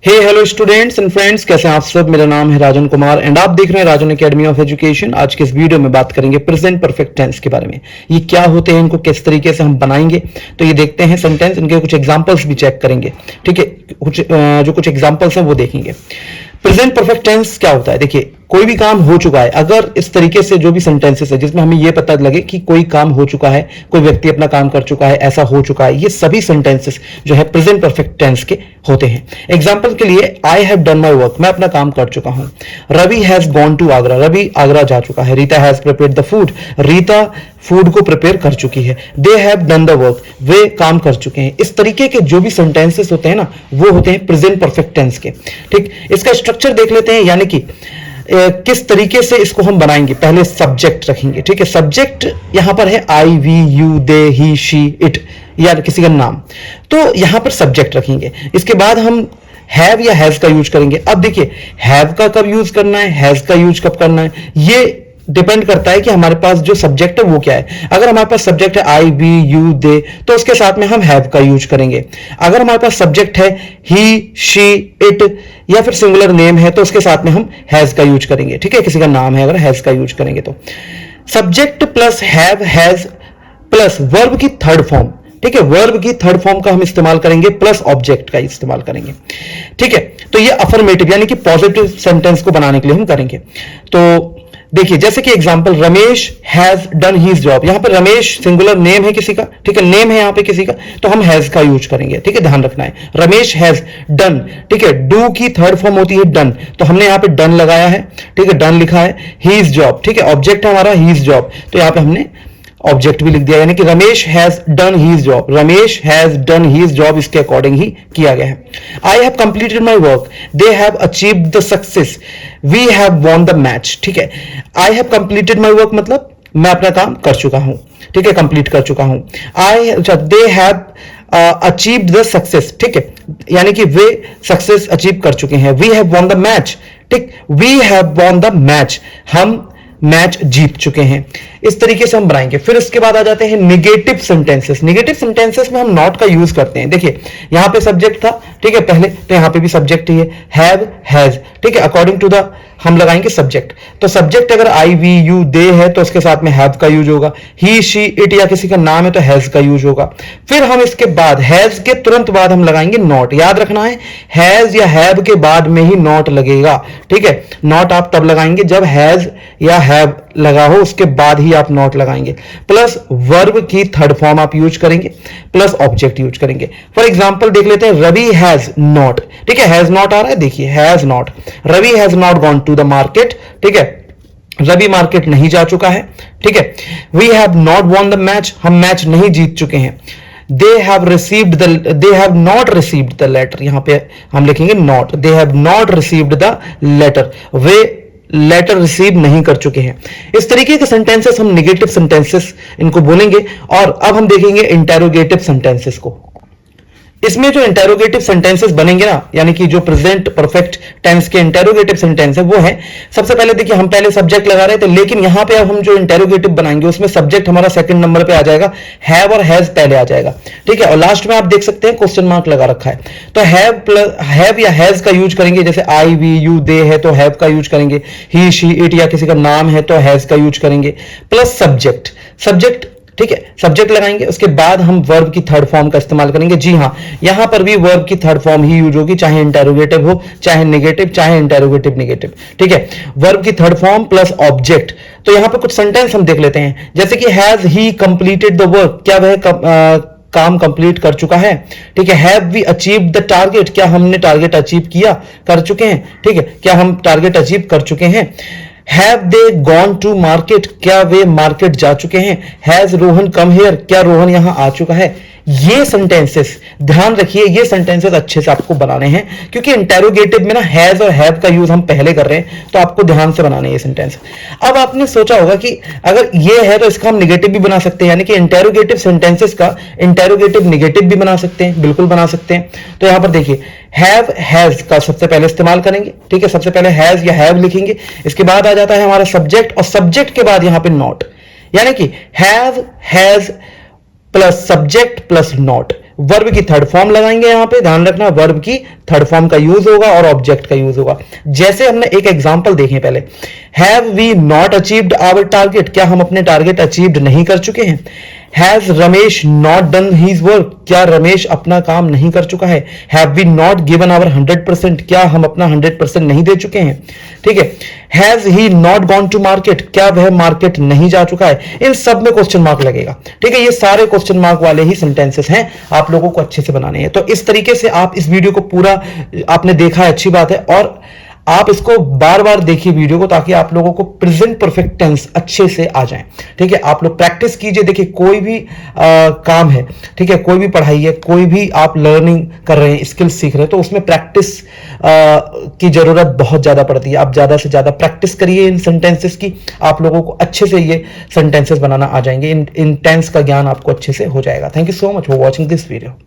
Hey hello students and friends, कैसे हैं आप सब। मेरा नाम है राजन कुमार एंड आप देख रहे हैं राजन एकेडमी ऑफ एजुकेशन। आज के इस वीडियो में बात करेंगे प्रेजेंट परफेक्ट टेंस के बारे में। ये क्या होते हैं, इनको किस तरीके से हम बनाएंगे, तो ये देखते हैं सेंटेंस। इनके कुछ एग्जांपल्स भी चेक करेंगे, ठीक है। कुछ एग्जांपल्स हैं वो देखेंगे। प्रेजेंट परफेक्ट टेंस क्या होता है, देखिए कोई भी काम हो चुका है, अगर इस तरीके से जो भी सेंटेंसेस है जिसमें हमें यह पता लगे कि कोई काम हो चुका है, कोई व्यक्ति अपना काम कर चुका है, ऐसा हो चुका है, ये सभी सेंटेंसेस जो है प्रेजेंट परफेक्ट टेंस के होते हैं। एग्जांपल के लिए, I have done my work, मैं अपना काम कर चुका हूं। Ravi has gone to Agra, Ravi Agra जा चुका है। Rita has prepared the food, Rita food को प्रिपेयर कर चुकी है। They have done the work, वे काम कर चुके हैं। इस तरीके के जो भी सेंटेंसेस होते हैं ना, वो होते हैं प्रेजेंट परफेक्ट टेंस के। ठीक, इसका स्ट्रक्चर देख लेते हैं, यानी कि किस तरीके से इसको हम बनाएंगे। पहले सब्जेक्ट रखेंगे, ठीक है। सब्जेक्ट यहां पर है I, we, you, they, he, she, it या किसी का नाम, तो यहां पर सब्जेक्ट रखेंगे। इसके बाद हम हैव या हैज का यूज करेंगे। अब देखिए, हैव का कब यूज करना है, हैज का यूज कब करना है, ये डिपेंड करता है कि हमारे पास जो सब्जेक्ट है वो क्या है। अगर हमारे पास सब्जेक्ट है आई, वी, यू, दे, तो उसके साथ में हम हैव का यूज करेंगे। अगर हमारे पास सब्जेक्ट है ही, शी, इट या फिर सिंगुलर नेम है, तो उसके साथ में हम हैज का यूज करेंगे, ठीक है। किसी का नाम है, अगर हैज का यूज करेंगे तो subject plus have, has plus verb की थर्ड फॉर्म, ठीक है। वर्ब की थर्ड फॉर्म का हम इस्तेमाल करेंगे, प्लस ऑब्जेक्ट का इस्तेमाल करेंगे, ठीक है। तो ये अफर्मेटिव यानी कि पॉजिटिव सेंटेंस को बनाने के लिए हम करेंगे। तो देखिए, जैसे कि example, Ramesh has done his job. यहां पर रमेश सिंगुलर नेम है किसी का, ठीक है, नेम है यहां पे किसी का, तो हम हैज का यूज करेंगे, ठीक है। ध्यान रखना है, रमेश हैज डन, ठीक है। डू की थर्ड फॉर्म होती है डन, तो हमने यहां पे डन लगाया है, ठीक है, डन लिखा है। हीज जॉब, ठीक है, ऑब्जेक्ट है हमारा हीज जॉब, तो यहां पे हमने ऑब्जेक्ट भी लिख दिया, यानी कि Ramesh has done his job, Ramesh has done his job इसके अकॉर्डिंग ही किया गया है। I have completed my work, they have achieved the success, we have won the match, ठीक है। I have completed my work मतलब मैं अपना काम कर चुका हूं, ठीक है, कंप्लीट कर चुका हूं। दे हैव अचीव्ड द सक्सेस, ठीक है, यानी कि वे सक्सेस अचीव कर चुके हैं। We have won the match, ठीक, we have won the match, हम मैच जीत चुके हैं। इस तरीके से हम बनाएंगे। फिर इसके बाद आ जाते हैं निगेटिव सेंटेंसेस। निगेटिव सेंटेंसेस में हम नॉट का यूज करते हैं। देखिए, यहां पे सब्जेक्ट था, ठीक है, पहले, तो यहां पे भी सब्जेक्ट ही है, हैव, हैज, ठीक है। अकॉर्डिंग टू द हम लगाएंगे सब्जेक्ट, तो सब्जेक्ट अगर आई, वी, यू, दे है तो उसके साथ में हैव का यूज होगा। ही, शी, इट या किसी का नाम है तो हैज का यूज होगा। फिर हम इसके बाद हैज के तुरंत बाद हम लगाएंगे नॉट। याद रखना है, हैज या हैव के बाद में ही नॉट लगेगा, ठीक है। नॉट आप तब लगाएंगे जब हैज या हैव लगा हो, उसके बाद ही आप नॉट लगाएंगे। प्लस वर्ब की थर्ड फॉर्म आप यूज करेंगे, प्लस ऑब्जेक्ट यूज करेंगे। फॉर एग्जांपल देख लेते हैं, रवि हैज नॉट, ठीक है, हैज नॉट आ रहा है, देखिए has not, Ravi has not gone to the market, ठीक है, रवि मार्केट नहीं जा चुका है, ठीक है। We have not won the match, हम मैच नहीं जीत चुके हैं। They have not received the letter, यहां पे हम लिखेंगे not, they have not received the letter, वे लेटर रिसीव नहीं कर चुके हैं। इस तरीके के सेंटेंसेस हम निगेटिव सेंटेंसेस इनको बोलेंगे। और अब हम देखेंगे इंटेरोगेटिव सेंटेंसेस को। इसमें जो इंटेरोगेटिव सेंटेंसेस बनेंगे ना, यानी कि जो प्रेजेंट परफेक्ट टेंस के इंटेरोगेटिव सेंटेंस है, वो है, सबसे पहले देखिए, हम पहले सब्जेक्ट लगा रहे थे, लेकिन यहां पे अब हम जो इंटेरोगेटिव बनाएंगे उसमें सब्जेक्ट हमारा सेकंड नंबर पे आ जाएगा, हैव और हैज पहले आ जाएगा, ठीक है। और लास्ट में आप देख सकते हैं क्वेश्चन मार्क लगा रखा है, तो हैव या हैज का यूज करेंगे। जैसे आई, वी, यू, दे है तो हैव का यूज करेंगे, ही, शी, इट या किसी का नाम है तो हैज का यूज करेंगे, प्लस सब्जेक्ट, ठीक है, सब्जेक्ट लगाएंगे। उसके बाद हम वर्ब की थर्ड फॉर्म का इस्तेमाल करेंगे। जी हां, यहां पर भी वर्ब की थर्ड फॉर्म ही यूज होगी, चाहे इंटेरोगेटिव हो, चाहे नेगेटिव, चाहे इंटेरोगेटिव नेगेटिव, ठीक है। वर्ब की थर्ड फॉर्म प्लस ऑब्जेक्ट। तो यहां पर कुछ सेंटेंस हम देख लेते हैं, जैसे कि has he completed the work, क्या वह काम कंप्लीट कर चुका है, ठीक है। Have we achieved the target, क्या हमने टारगेट अचीव कर चुके हैं, ठीक है, क्या हम टारगेट अचीव कर चुके हैं। Have they gone to market, क्या वे मार्केट जा चुके हैं। हैज रोहन कम हियर, क्या रोहन यहां आ चुका है। ये सेंटेंसेस ध्यान रखिए, ये सेंटेंसेस अच्छे से आपको बनाने हैं, क्योंकि इंटेरोगेटिव में ना हैज और हैव का यूज हम पहले कर रहे हैं, तो आपको ध्यान से बनाने ये सेंटेंस। अब आपने सोचा होगा कि अगर ये है तो इसका हम निगेटिव भी बना सकते हैं, यानी कि इंटेरोगेटिव सेंटेंसेस का इंटेरोगेटिव निगेटिव भी बना सकते हैं, बिल्कुल बना सकते हैं। तो यहां पर देखिए, हैव हैज का सबसे पहले इस्तेमाल करेंगे, ठीक है, सबसे पहले हैज या हैव लिखेंगे। इसके बाद आ जाता है हमारा सब्जेक्ट, और सब्जेक्ट के बाद यहां पे नॉट, यानी कि have, has plus subject plus not, verb की थर्ड फॉर्म लगाएंगे, यहां पे ध्यान रखना वर्ब की थर्ड फॉर्म का यूज होगा और ऑब्जेक्ट का यूज होगा। जैसे हमने एक एग्जांपल देखे पहले, have we not achieved our target, क्या हम अपने टारगेट अचीव्ड नहीं कर चुके हैं। Has Ramesh not done his work, क्या रमेश अपना काम नहीं कर चुका है। Have we not given our 100%, क्या हम अपना 100% नहीं दे चुके हैं। ठीक है, has he not gone to market, क्या वह मार्केट नहीं जा चुका है। इन सब में क्वेश्चन मार्क लगेगा। ठीक है, ये सारे क्वेश्चन मार्क वाले ही सेंटेंसेस हैं, आप लोगों को अच्छे से बनाने हैं। तो इस तरीके से आप इस वीडियो को पूरा आपने देखा है, अच्छी बात है, और आप इसको बार बार देखिए वीडियो को, ताकि आप लोगों को प्रेजेंट परफेक्ट टेंस अच्छे से आ जाए। ठीक है, आप लोग प्रैक्टिस कीजिए। देखिए कोई भी काम है, ठीक है, कोई भी पढ़ाई है, कोई भी आप लर्निंग कर रहे हैं, स्किल्स सीख रहे हैं, तो उसमें प्रैक्टिस की जरूरत बहुत ज्यादा पड़ती है। आप ज्यादा से ज्यादा प्रैक्टिस करिए इन सेंटेंसेस की, आप लोगों को अच्छे से ये सेंटेंसेस बनाना आ जाएंगे। इन टेंस का ज्ञान आपको अच्छे से हो जाएगा। Thank you so much for watching this video.